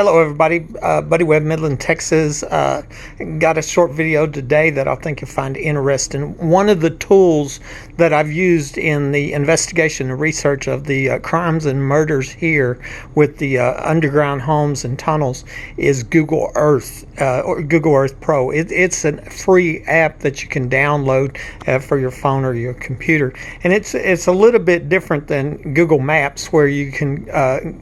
Hello everybody, Buddy Webb, Midland, Texas. Got a short video today that I think you'll find interesting. One of the tools that I've used in the investigation and research of the crimes and murders here with the underground homes and tunnels is Google Earth, or Google Earth Pro. It's a free app that you can download for your phone or your computer. And it's a little bit different than Google Maps, where you can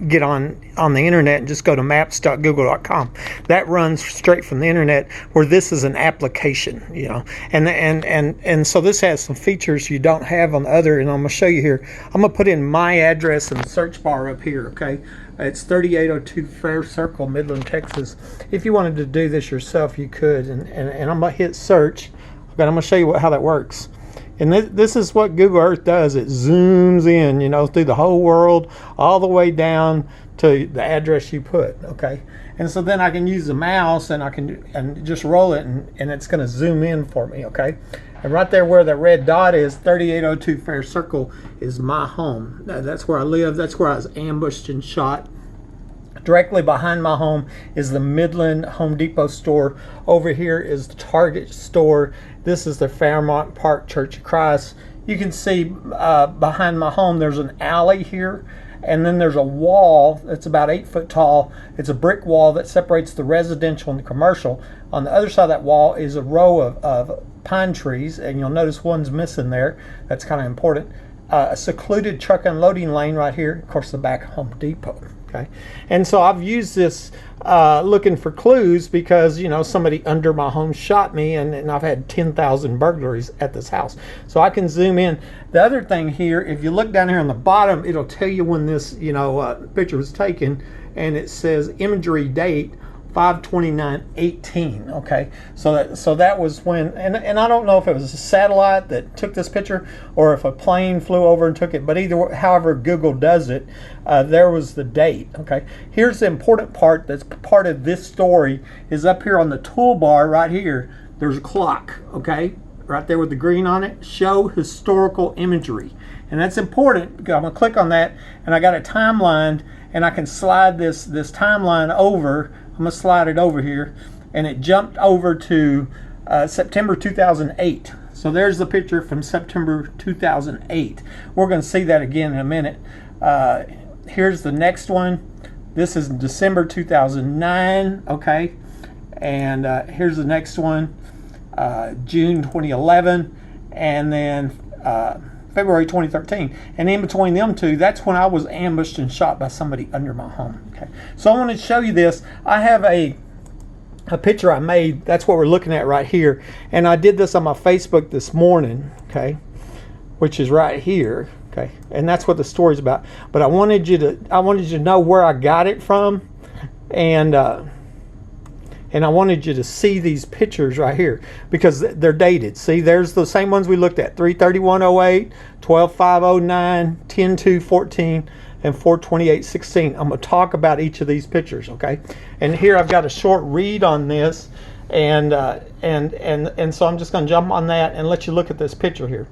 get on the internet and just go to maps.google.com. That runs straight from the internet, where this is an application, and so this has some features you don't have on the other, and I'm going to show you here. I'm going to put in my address in the search bar up here, okay? It's 3802 Fair Circle, Midland, Texas. If you wanted to do this yourself, you could, and I'm going to hit search, but I'm going to show you how that works. And this is what Google Earth does. It zooms in, through the whole world, all the way down to the address you put, okay? And so then I can use the mouse and I can just roll it, and it's going to zoom in for me, okay? And right there where that red dot is, 3802 Fair Circle, is my home. That's where I live. That's where I was ambushed and shot. Directly behind my home is the Midland Home Depot store. Over here is the Target store. This is the Fairmont Park Church of Christ. You can see behind my home there's an alley here, and then there's a wall that's about 8 foot tall. It's a brick wall that separates the residential and the commercial. On the other side of that wall is a row of pine trees, and you'll notice one's missing there. That's kind of important. A secluded truck unloading lane right here. Of course, the back of Home Depot. Okay, and so I've used this looking for clues because somebody under my home shot me, and I've had 10,000 burglaries at this house. So I can zoom in. The other thing here, if you look down here on the bottom, it'll tell you when this picture was taken, and it says imagery date 5/29/18. Okay, so that was when, and I don't know if it was a satellite that took this picture or if a plane flew over and took it, but however Google does it, there was the date. Okay, here's the important part that's part of this story, is up here on the toolbar right here. There's a clock, okay, right there with the green on it. Show historical imagery, and that's important because I'm gonna click on that, and I got a timeline, and I can slide this timeline over. I'm going to slide it over here, and it jumped over to September 2008. So there's the picture from September 2008. We're going to see that again in a minute. Here's the next one. This is December 2009, okay? And here's the next one, June 2011, and then February 2013. And in between them two, that's when I was ambushed and shot by somebody under my home. Okay, so I want to show you this. I have a picture I made. That's what we're looking at right here, and I did this on my Facebook this morning, okay, which is right here, okay, and that's what the story's about. But I wanted you to know where I got it from, and I wanted you to see these pictures right here because they're dated. See, there's the same ones we looked at: 3/31/08, 12/5/09, 10/2/14, and 4/28/16. I'm going to talk about each of these pictures, okay? And here I've got a short read on this, and so I'm just going to jump on that and let you look at this picture here.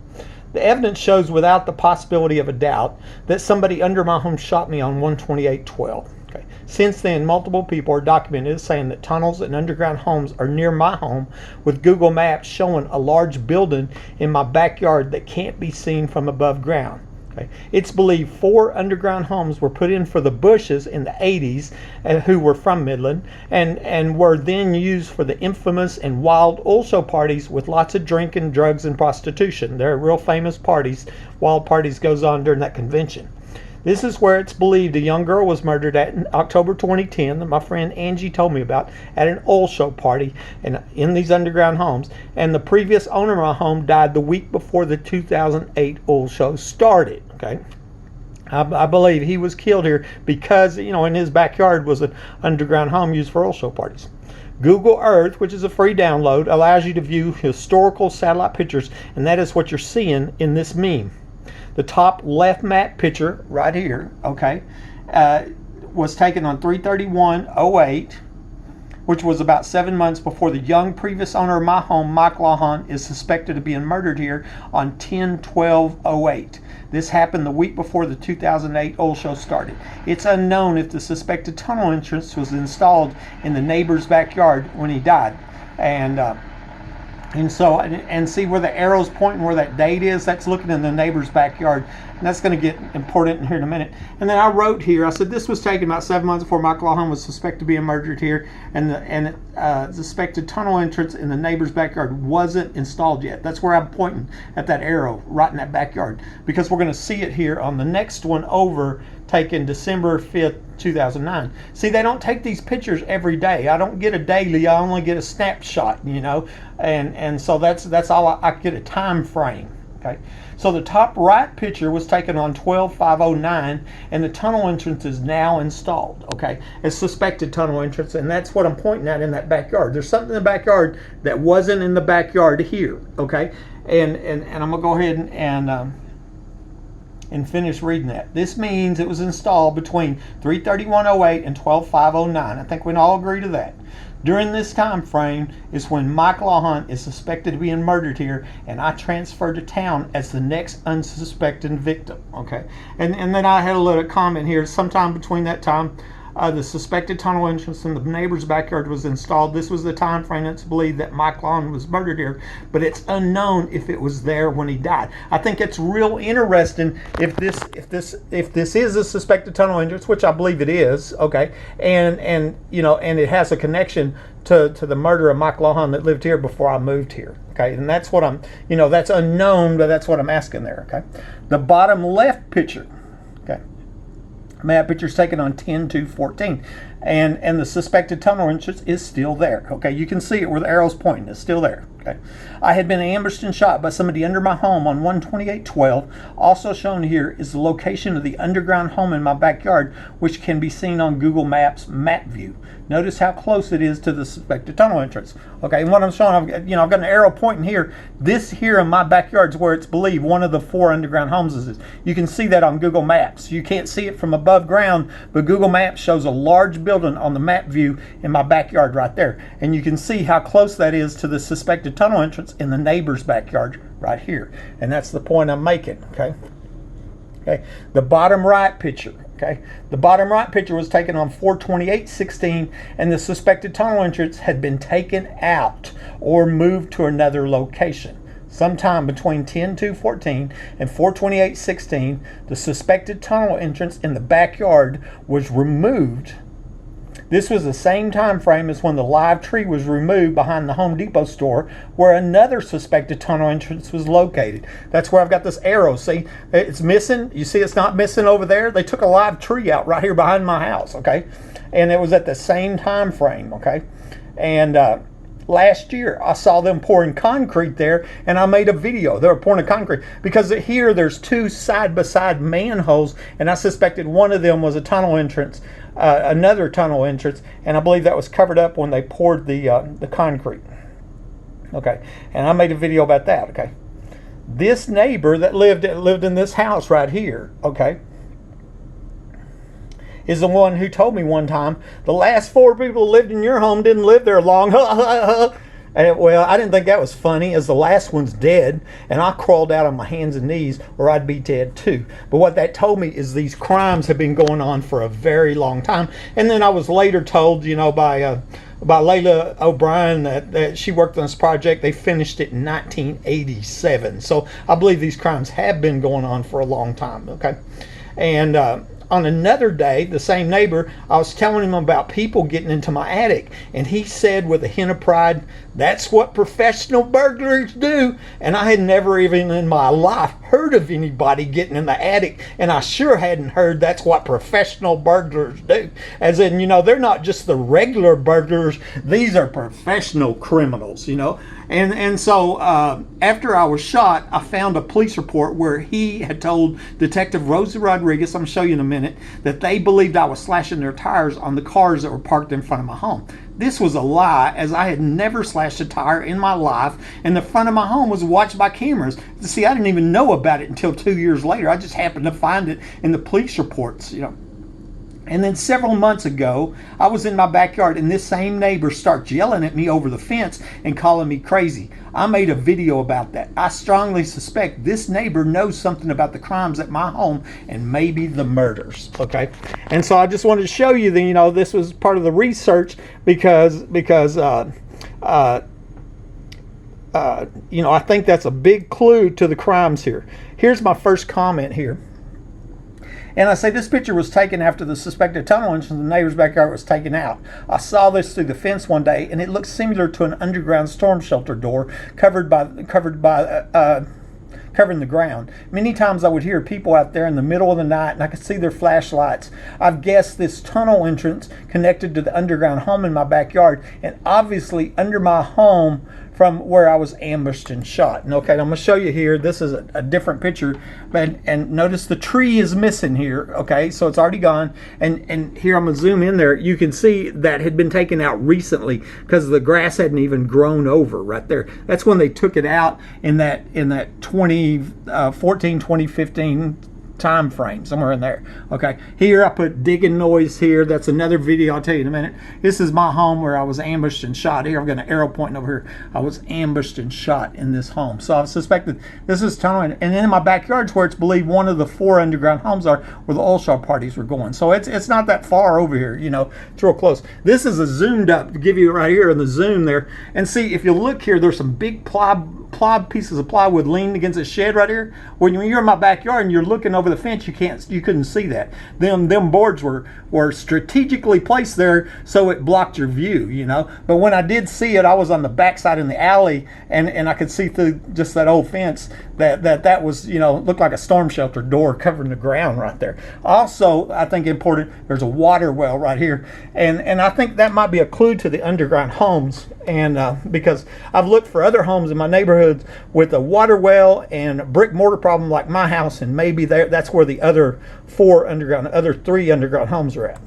The evidence shows without the possibility of a doubt that somebody under my home shot me on 1/28/12. Okay. Since then, multiple people are documented saying that tunnels and underground homes are near my home, with Google Maps showing a large building in my backyard that can't be seen from above ground. Okay. It's believed 4 underground homes were put in for the Bushes in the 80s, who were from Midland, and were then used for the infamous and wild oil show parties with lots of drinking, drugs, and prostitution. They're real famous parties. Wild parties goes on during that convention. This is where it's believed a young girl was murdered in October 2010 that my friend Angie told me about at an oil show party in these underground homes. And the previous owner of my home died the week before the 2008 oil show started. Okay, I believe he was killed here because in his backyard was an underground home used for oil show parties. Google Earth, which is a free download, allows you to view historical satellite pictures, and that is what you're seeing in this meme. The top left map picture right here, okay, was taken on 3/31/08. which was about 7 months before the young previous owner of my home, Mike Lawhon, is suspected of being murdered here on 10/12/08. This happened the week before the 2008 oil show started. It's unknown if the suspected tunnel entrance was installed in the neighbor's backyard when he died. And so, and see where the arrow's pointing where that date is? That's looking in the neighbor's backyard. And that's going to get important in here in a minute. And then I wrote here, I said this was taken about 7 months before Michael Lawhon was suspected of being murdered here. And the suspected tunnel entrance in the neighbor's backyard wasn't installed yet. That's where I'm pointing at that arrow, right in that backyard. Because we're going to see it here on the next one over, taken December 5th, 2009. See, they don't take these pictures every day. I don't get a daily, I only get a snapshot, you know. And so that's all I get a time frame. Okay. So the top right picture was taken on 12/5/09, and the tunnel entrance is now installed. Okay, a suspected tunnel entrance, and that's what I'm pointing at in that backyard. There's something in the backyard that wasn't in the backyard here. Okay, and I'm gonna go ahead and finish reading that. This means it was installed between 3/31/08 and 12/5/09. I think we can all agree to that. During this time frame is when Mike Lawhon is suspected of being murdered here, and I transferred to town as the next unsuspected victim. Okay, and then I had a little comment here. Sometime between that time, the suspected tunnel entrance in the neighbor's backyard was installed. This was the time frame that's believed that Mike Lawhon was murdered here, but it's unknown if it was there when he died. I think it's real interesting if this is a suspected tunnel entrance, which I believe it is. Okay, and you know, and it has a connection to the murder of Mike Lawhon that lived here before I moved here. Okay, and that's what I'm, you know, that's unknown, but that's what I'm asking there. Okay, the bottom left picture. Okay. Map picture's taken on 10/2/14, and the suspected tunnel entrance is still there. Okay, you can see it where the arrow's pointing. It's still there. Okay, I had been ambushed and shot by somebody under my home on 1/28/12. Also shown here is the location of the underground home in my backyard, which can be seen on Google Maps map view. Notice how close it is to the suspected tunnel entrance. Okay, and what I'm showing, I've got an arrow pointing here. This here in my backyard is where it's believed one of the 4 underground homes is. You can see that on Google Maps. You can't see it from above ground, but Google Maps shows a large building on the map view in my backyard right there. And you can see how close that is to the suspected tunnel entrance in the neighbor's backyard right here. And that's the point I'm making. Okay. Okay. The bottom right picture. Okay, the bottom right picture was taken on 4/28/16, and the suspected tunnel entrance had been taken out or moved to another location. Sometime between 10/2/14 and 4/28/16, the suspected tunnel entrance in the backyard was removed. This was the same time frame as when the live tree was removed behind the Home Depot store, where another suspected tunnel entrance was located. That's where I've got this arrow. See, it's missing. You see it's not missing over there? They took a live tree out right here behind my house, okay? And it was at the same time frame, okay? And last year, I saw them pouring concrete there, and I made a video. They were pouring concrete because here there's 2 side-by-side manholes, and I suspected one of them was a tunnel entrance, another tunnel entrance, and I believe that was covered up when they poured the concrete. Okay, and I made a video about that. Okay, this neighbor that lived in this house right here, okay, is the one who told me one time the last 4 people who lived in your home didn't live there long. And, well, I didn't think that was funny, as the last one's dead, and I crawled out on my hands and knees, or I'd be dead too. But what that told me is these crimes have been going on for a very long time. And then I was later told, you know, by Layla O'Brien that she worked on this project. They finished it in 1987. So I believe these crimes have been going on for a long time. Okay, and on another day, the same neighbor, I was telling him about people getting into my attic, and he said with a hint of pride, "That's what professional burglars do." And I had never even in my life heard of anybody getting in the attic, and I sure hadn't heard that's what professional burglars do. As in, you know, they're not just the regular burglars, these are professional criminals, you know. And so after I was shot, I found a police report where he had told Detective Rosie Rodriguez, I'm going to show you in a minute, that they believed I was slashing their tires on the cars that were parked in front of my home. This was a lie, as I had never slashed a tire in my life, and the front of my home was watched by cameras. See, I didn't even know about it until 2 years later. I just happened to find it in the police reports, you know. And then several months ago, I was in my backyard and this same neighbor starts yelling at me over the fence and calling me crazy. I made a video about that. I strongly suspect this neighbor knows something about the crimes at my home and maybe the murders. Okay. And so I just wanted to show you that, you know, this was part of the research because you know, I think that's a big clue to the crimes here. Here's my first comment here. And I say this picture was taken after the suspected tunnel entrance in the neighbor's backyard was taken out. I saw this through the fence one day, and it looked similar to an underground storm shelter door covering the ground. Many times I would hear people out there in the middle of the night, and I could see their flashlights. I've guessed this tunnel entrance connected to the underground home in my backyard, and obviously under my home from where I was ambushed and shot. And okay, I'm going to show you here. This is a different picture, and notice the tree is missing here. Okay, so it's already gone. And here I'm going to zoom in there. You can see that had been taken out recently because the grass hadn't even grown over right there. That's when they took it out in that 2014, 2015 time frame, somewhere in there. Okay, here I put digging noise here. That's another video I'll tell you in a minute. This is my home where I was ambushed and shot. Here I've got an arrow pointing over here. I was ambushed and shot in this home. So I suspected this is tunnel, and then in my backyard's where it's believed one of the 4 underground homes are where the oil shop parties were going. So it's not that far over here, you know, it's real close. This is a zoomed up to give you right here in the zoom there. And see, if you look here, there's some big ply pieces of plywood leaned against a shed right here. When you're in my backyard and you're looking over the fence, you couldn't see that. Them boards were strategically placed there so it blocked your view, you know. But when I did see it, I was on the backside in the alley, and I could see through just that old fence that was, you know, looked like a storm shelter door covering the ground right there. Also, I think important, there's a water well right here, and I think that might be a clue to the underground homes. And because I've looked for other homes in my neighborhood with a water well and a brick mortar problem like my house, and maybe that's where the other 3 underground homes are at.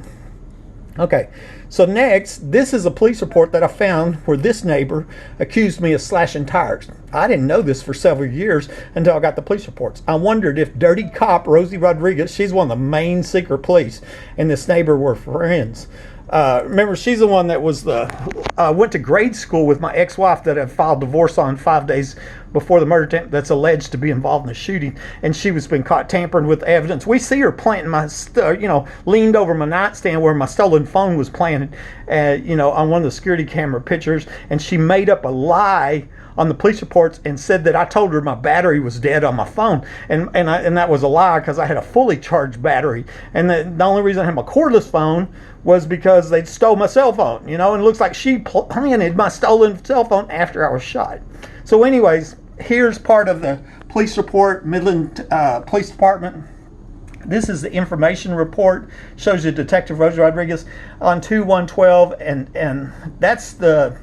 Okay, so next, this is a police report that I found where this neighbor accused me of slashing tires. I didn't know this for several years until I got the police reports. I wondered if dirty cop Rosie Rodriguez, she's one of the main secret police, and this neighbor were friends. Remember, she's the one that was went to grade school with my ex-wife that I filed divorce on 5 days before the murder attempt, that's alleged to be involved in the shooting, and she was been caught tampering with evidence. We see her planting my, leaned over my nightstand where my stolen phone was planted, on one of the security camera pictures, and she made up a lie on the police reports and said that I told her my battery was dead on my phone, and that was a lie because I had a fully charged battery, and the only reason I had my cordless phone was because they stole my cell phone, and it looks like she planted my stolen cell phone after I was shot. So anyways, here's part of the police report, Midland Police Department. This is the information report, shows you Detective Rosie Rodriguez on 2/1/12, and that's the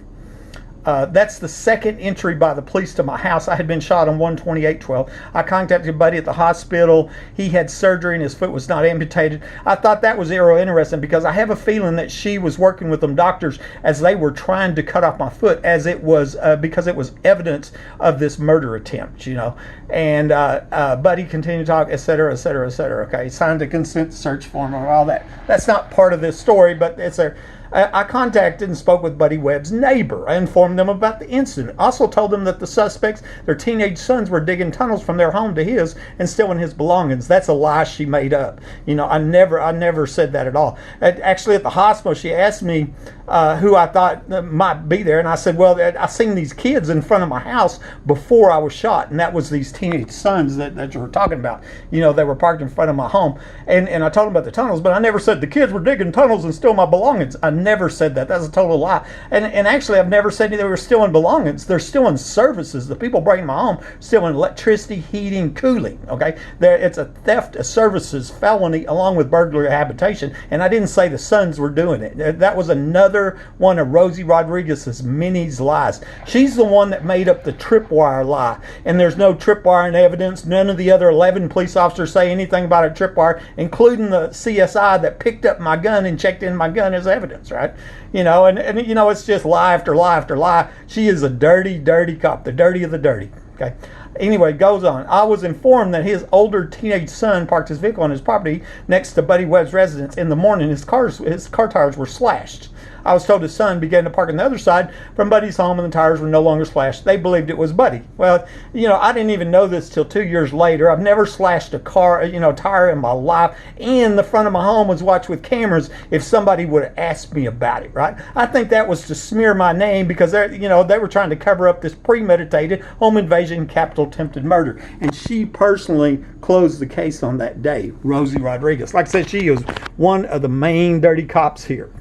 second entry by the police to my house. I had been shot on 1/28/12. I contacted a buddy at the hospital. He had surgery and his foot was not amputated. I thought that was real interesting because I have a feeling that she was working with them doctors as they were trying to cut off my foot, as it was because it was evidence of this murder attempt, And buddy continued to talk, etc., etc., etc. Okay, signed a consent search form and all that. That's not part of this story, but it's a. I contacted and spoke with Buddy Webb's neighbor. I informed them about the incident. Also told them that the suspects, their teenage sons, were digging tunnels from their home to his and stealing his belongings. That's a lie she made up. I never said that at all. Actually, at the hospital, she asked me who I thought might be there, and I said, well, I seen these kids in front of my house before I was shot, and that was these teenage sons that you were talking about. They were parked in front of my home, and I told them about the tunnels, but I never said the kids were digging tunnels and stealing my belongings. I never said that. That's a total lie. And actually, I've never said they were stealing belongings. They're stealing services. The people breaking my home stealing electricity, heating, cooling. Okay, it's a theft of services felony along with burglary of habitation. And I didn't say the sons were doing it. That was another one of Rosie Rodriguez's many lies. She's the one that made up the tripwire lie. And there's no tripwire in evidence. None of the other 11 police officers say anything about a tripwire, including the CSI that picked up my gun and checked in my gun as evidence, right? And it's just lie after lie after lie. She is a dirty, dirty cop, the dirty of the dirty. Okay. Anyway, it goes on. I was informed that his older teenage son parked his vehicle on his property next to Buddy Webb's residence. In the morning, his car tires were slashed. I was told his son began to park on the other side from Buddy's home and the tires were no longer slashed. They believed it was Buddy. Well, you know, I didn't even know this till 2 years later. I've never slashed a car, you know, tire in my life. And the front of my home was watched with cameras if somebody would have asked me about it, right? I think that was to smear my name because they were trying to cover up this premeditated home invasion, capital attempted murder. And she personally closed the case on that day, Rosie Rodriguez. Like I said, she was one of the main dirty cops here.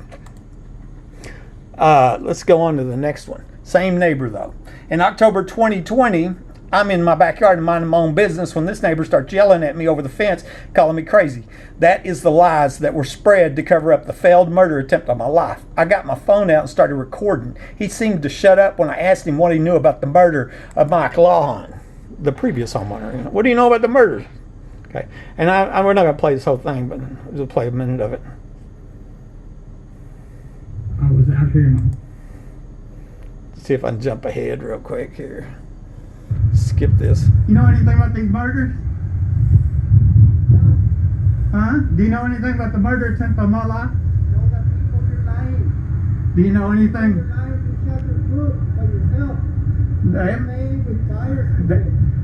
Let's go on to the next one. Same neighbor though. In October 2020, I'm in my backyard and minding my own business when this neighbor starts yelling at me over the fence, calling me crazy. That is the lies that were spread to cover up the failed murder attempt on my life. I got my phone out and started recording. He seemed to shut up when I asked him what he knew about the murder of Mike Lawhon, the previous homeowner. What do you know about the murder? Okay, and we're not going to play this whole thing, but we'll play a minute of it. I was out here. See if I can jump ahead real quick here. Skip this. You know anything about these murders? Huh? Do you know anything about the murder attempt on my life? Do you know anything?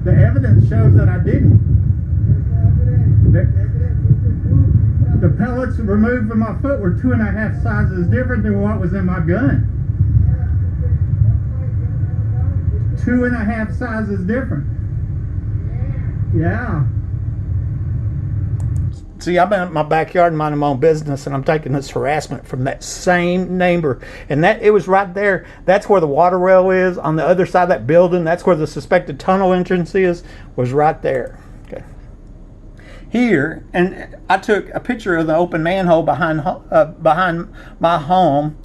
The evidence shows that I didn't. The pellets removed from my foot were 2.5 sizes different than what was in my gun. 2.5 sizes different. Yeah. See, I'm in my backyard minding my own business, and I'm taking this harassment from that same neighbor. And that it was right there. That's where the water well is on the other side of that building. That's where the suspected tunnel entrance is. Was right there. Okay. Here, and I took a picture of the open manhole behind my home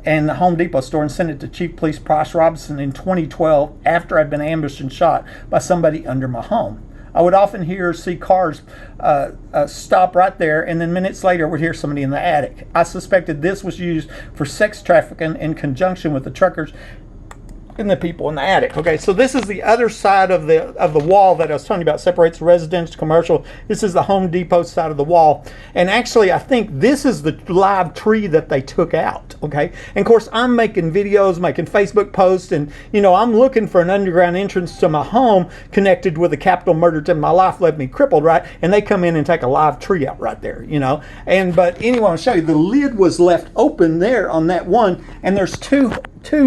and the Home Depot store and sent it to Chief Police Price Robinson in 2012 after I'd been ambushed and shot by somebody under my home. I would often hear or see cars stop right there, and then minutes later would hear somebody in the attic. I suspected this was used for sex trafficking in conjunction with the truckers and the people in the attic. Okay, so this is the other side of the wall that I was telling you about, separates residential commercial. This is the Home Depot side of the wall, and actually I think this is the live tree that they took out. Okay, and of course I'm making videos, making Facebook posts, and you know, I'm looking for an underground entrance to my home connected with a capital murder to my life left me crippled, right? And they come in and take a live tree out right there, you know. And but anyway, I'll show you the lid was left open there on that one, and there's two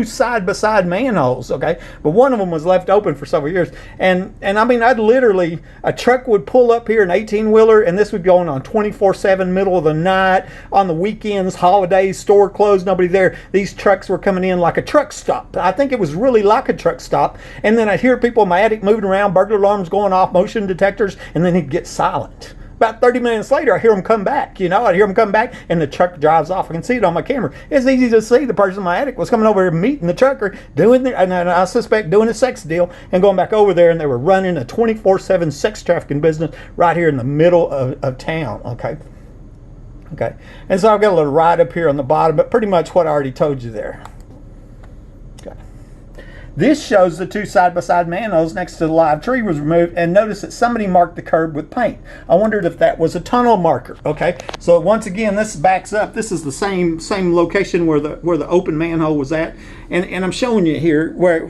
side-by-side manholes, okay, but one of them was left open for several years, and I mean, I'd literally, a truck would pull up here, an 18-wheeler, and this would go on 24/7, middle of the night, on the weekends, holidays, store closed, nobody there. These trucks were coming in like a truck stop. I think it was really like a truck stop, and then I'd hear people in my attic moving around, burglar alarms going off, motion detectors, and then he'd get silent. About 30 minutes later, I hear them come back. You know, I'd hear them come back, and the truck drives off. I can see it on my camera. It's easy to see the person in my attic was coming over here meeting the trucker, and I suspect doing a sex deal, and going back over there, and they were running a 24/7 sex trafficking business right here in the middle of town. Okay. Okay. And so I've got a little write up here on the bottom, but pretty much what I already told you there. This shows the two side-by-side manholes next to the live tree was removed, and notice that somebody marked the curb with paint. I wondered if that was a tunnel marker. Okay, so once again, this backs up. This is the same location where the open manhole was at, and I'm showing you here where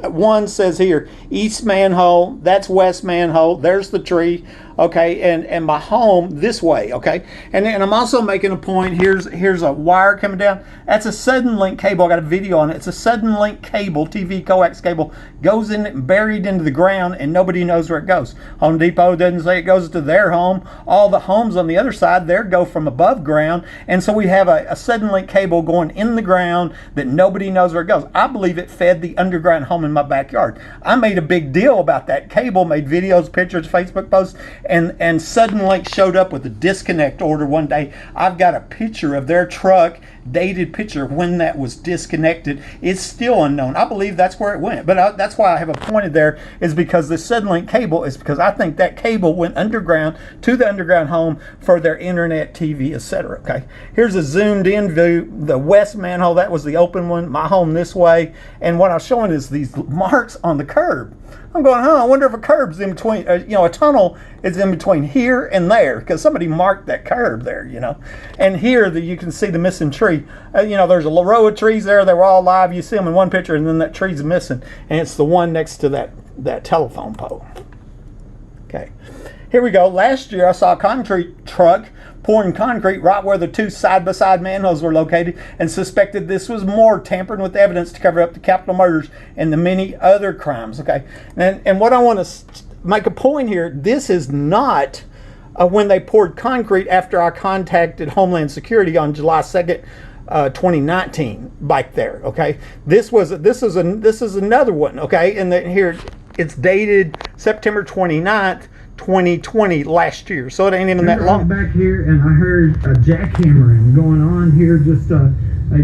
one says here east manhole, that's west manhole, there's the tree, okay, and my home this way, okay, and I'm also making a point. Here's a wire coming down. That's a sudden link cable. I got a video on it. It's a sudden link cable, TV coax cable, goes in buried into the ground, and nobody knows where it goes. Home Depot doesn't say it goes to their home. All the homes on the other side there go from above ground, and so we have a sudden link cable going in the ground that nobody knows where it goes. I believe it fed the underground home in my backyard. I made a big deal about that cable, made videos, pictures, Facebook posts, and Sudden Link showed up with a disconnect order one day. I've got a picture of their truck, dated picture of when that was disconnected. It's still unknown. I believe that's where it went, but that's why I have it pointed there, is because the Sudden Link cable is because I think that cable went underground to the underground home for their internet, TV, etc. Okay, here's a zoomed in view. The west manhole, that was the open one, my home this way, and what I'm showing is these marks on the curb. I'm going, I wonder if a curb's in between, a tunnel is in between here and there, because somebody marked that curb there, And here you can see the missing tree. There's a row of trees there. They were all live. You see them in one picture, and then that tree's missing, and it's the one next to that telephone pole. Okay, here we go. Last year, I saw a concrete truck pouring concrete right where the two side-by-side manholes were located, and suspected this was more tampering with evidence to cover up the capital murders and the many other crimes. Okay, and what I want to make a point here, this is not when they poured concrete after I contacted Homeland Security on July 2nd, 2019, back there. Okay, this is another one. Okay, and here it's dated September 29th, 2020, last year, so it ain't even that long. Back here, and I heard a jackhammering going on here just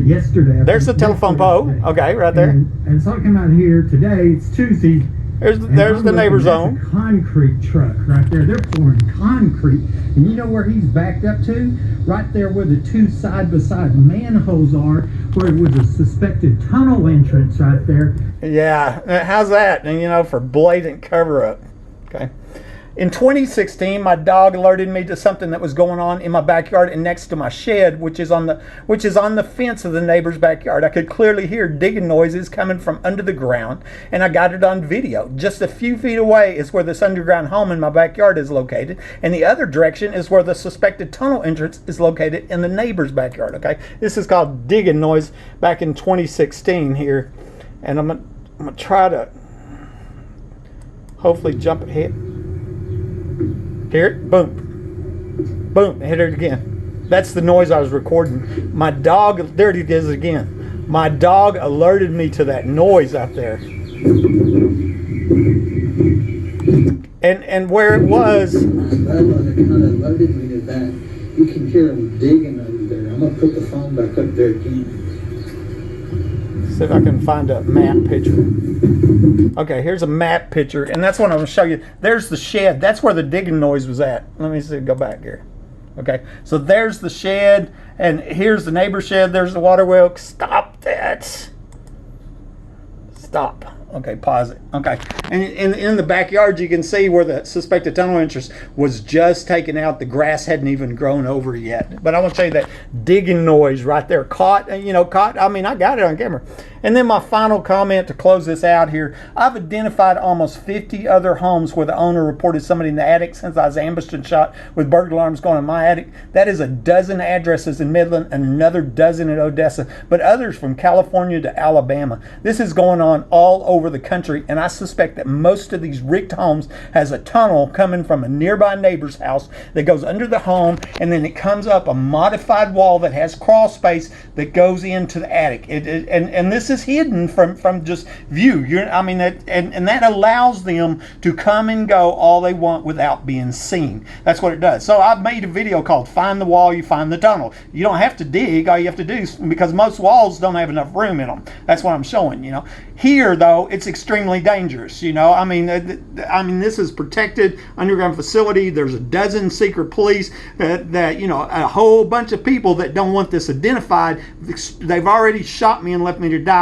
yesterday. There's the telephone pole. Okay, right there. And so I come out here today. It's Tuesday. There's the neighbor's home. Concrete truck right there. They're pouring concrete, and you know where he's backed up to? Right there where the two side-by-side manholes are, where it was a suspected tunnel entrance right there. Yeah, how's that? And for blatant cover-up. Okay. In 2016, my dog alerted me to something that was going on in my backyard and next to my shed, which is on the fence of the neighbor's backyard. I could clearly hear digging noises coming from under the ground, and I got it on video. Just a few feet away is where this underground home in my backyard is located, and the other direction is where the suspected tunnel entrance is located in the neighbor's backyard. Okay, this is called digging noise back in 2016 here, and I'm gonna try to hopefully jump ahead. Hear it? Boom. Boom. Hit it again. That's the noise I was recording. My dog, there it is again. My dog alerted me to that noise out there. And where it was. Bella that kind of alerted me to that. You can hear them digging under there. I'm going to put the phone back up there again. See if I can find a map picture. Okay, here's a map picture, and that's what I'm going to show you. There's the shed. That's where the digging noise was at. Let me see. Go back here. Okay, so there's the shed, and here's the neighbor's shed. There's the water well. Stop that. Stop. Okay, pause it. Okay, and in the backyard, you can see where the suspected tunnel entrance was just taken out. The grass hadn't even grown over yet. But I want to show you that digging noise right there. Caught. I mean, I got it on camera. And then my final comment to close this out here. I've identified almost 50 other homes where the owner reported somebody in the attic since I was ambushed and shot with burglar alarms going in my attic. That is a dozen addresses in Midland and another dozen in Odessa, but others from California to Alabama. This is going on all over the country, and I suspect that most of these rigged homes has a tunnel coming from a nearby neighbor's house that goes under the home, and then it comes up a modified wall that has crawl space that goes into the attic. And this is hidden from just view. And that allows them to come and go all they want without being seen. That's what it does. So I've made a video called "Find the Wall, You Find the Tunnel." You don't have to dig. All you have to do is, because most walls don't have enough room in them. That's what I'm showing. Here though, it's extremely dangerous. This is protected underground facility. There's a dozen secret police that a whole bunch of people that don't want this identified. They've already shot me and left me to die.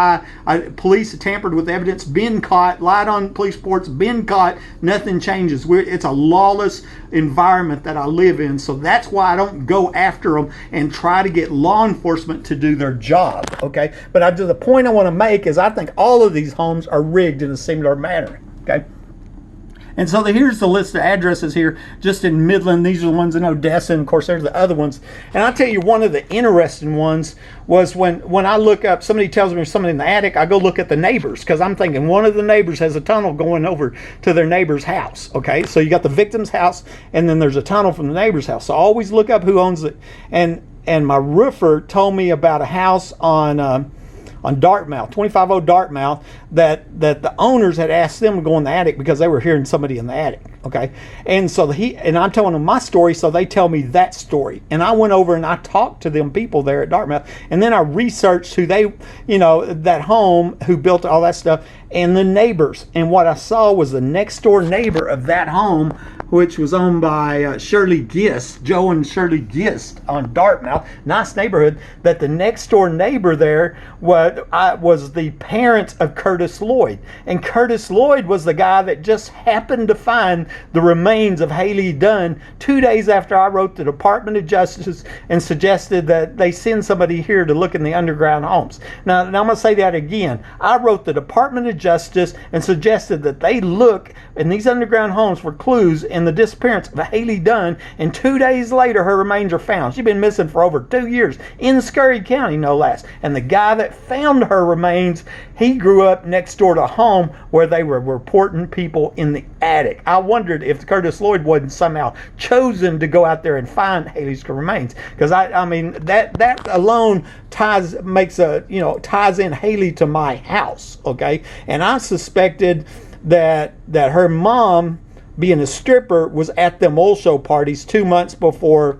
Police have tampered with evidence, been caught, lied on police reports, been caught. Nothing changes. It's a lawless environment that I live in, so that's why I don't go after them and try to get law enforcement to do their job. Okay, but the point I want to make is I think all of these homes are rigged in a similar manner. Okay. And so here's the list of addresses here, just in Midland. These are the ones in Odessa, and of course there's the other ones. And I'll tell you, one of the interesting ones was when I look up, somebody tells me there's somebody in the attic, I go look at the neighbors, because I'm thinking one of the neighbors has a tunnel going over to their neighbor's house. Okay, so you got the victim's house, and then there's a tunnel from the neighbor's house. So I always look up who owns it. And my roofer told me about a house on Dartmouth, 250 Dartmouth, that the owners had asked them to go in the attic because they were hearing somebody in the attic. Okay, and so and I'm telling them my story, so they tell me that story. And I went over and I talked to them people there at Dartmouth, and then I researched who they, that home, who built all that stuff, and the neighbors. And what I saw was the next door neighbor of that home, which was owned by Shirley Gist, Joe and Shirley Gist on Dartmouth. Nice neighborhood. That the next door neighbor there was the parents of Curtis Lloyd. And Curtis Lloyd was the guy that just happened to find the remains of Haley Dunn 2 days after I wrote the Department of Justice and suggested that they send somebody here to look in the underground homes. Now I'm going to say that again. I wrote the Department of Justice and suggested that they look in these underground homes for clues in the disappearance of Haley Dunn, and 2 days later her remains are found. She'd been missing for over 2 years in Scurry County, no less. And the guy that found her remains, he grew up next door to a home where they were reporting people in the attic. I wondered if Curtis Lloyd wasn't somehow chosen to go out there and find Haley's remains, because I mean that alone ties in Haley to my house. Okay, and I suspected that her mom, being a stripper, was at them oil show parties 2 months before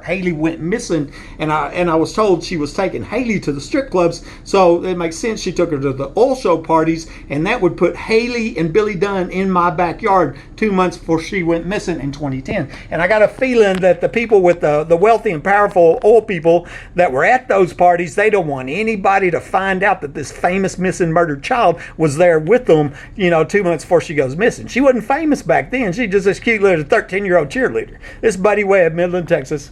Haley went missing, and I was told she was taking Haley to the strip clubs, so it makes sense she took her to the oil show parties, and that would put Haley and Billy Dunn in my backyard 2 months before she went missing in 2010. And I got a feeling that the people with the wealthy and powerful oil people that were at those parties, they don't want anybody to find out that this famous missing murdered child was there with them, 2 months before she goes missing. She wasn't famous back then. She just this cute little 13-year-old cheerleader. This Buddy Webb, Midland, Texas.